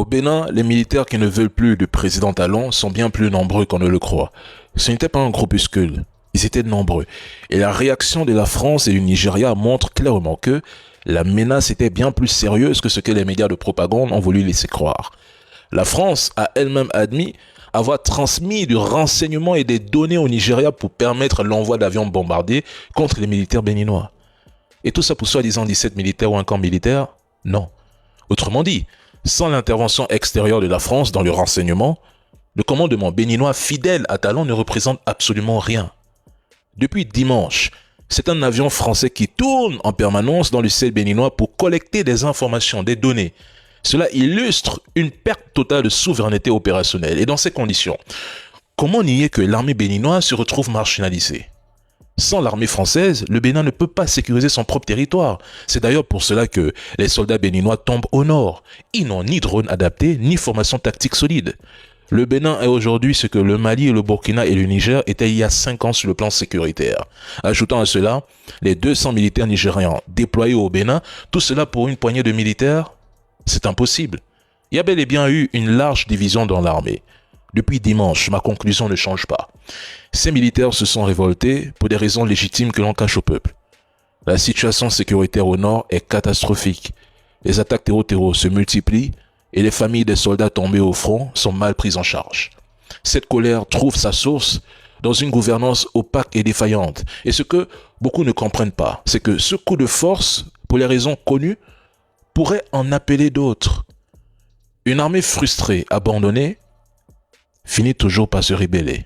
Au Bénin, les militaires qui ne veulent plus de président talon sont bien plus nombreux qu'on ne le croit. Ce n'était pas un groupuscule, ils étaient nombreux. Et la réaction de la France et du Nigeria montre clairement que la menace était bien plus sérieuse que ce que les médias de propagande ont voulu laisser croire. La France a elle-même admis avoir transmis du renseignement et des données au Nigeria pour permettre l'envoi d'avions bombardés contre les militaires béninois. Et tout ça pour soi-disant 17 militaires ou un camp militaire? Non. Autrement dit, sans l'intervention extérieure de la France dans le renseignement, le commandement béninois fidèle à Talon ne représente absolument rien. Depuis dimanche, c'est un avion français qui tourne en permanence dans le ciel béninois pour collecter des informations, des données. Cela illustre une perte totale de souveraineté opérationnelle. Et dans ces conditions, comment nier que l'armée béninoise se retrouve marginalisée? Sans l'armée française, le Bénin ne peut pas sécuriser son propre territoire. C'est d'ailleurs pour cela que les soldats béninois tombent au nord. Ils n'ont ni drone adapté, ni formation tactique solide. Le Bénin est aujourd'hui ce que le Mali, le Burkina et le Niger étaient il y a 5 ans sur le plan sécuritaire. Ajoutant à cela, les 200 militaires nigérians déployés au Bénin, tout cela pour une poignée de militaires? C'est impossible. Il y a bel et bien eu une large division dans l'armée. Depuis dimanche, ma conclusion ne change pas. Ces militaires se sont révoltés pour des raisons légitimes que l'on cache au peuple. La situation sécuritaire au nord est catastrophique. Les attaques terreau se multiplient et les familles des soldats tombés au front sont mal prises en charge. Cette colère trouve sa source dans une gouvernance opaque et défaillante. Et ce que beaucoup ne comprennent pas, c'est que ce coup de force, pour les raisons connues, pourrait en appeler d'autres. Une armée frustrée, abandonnée, finit toujours par se rébeller.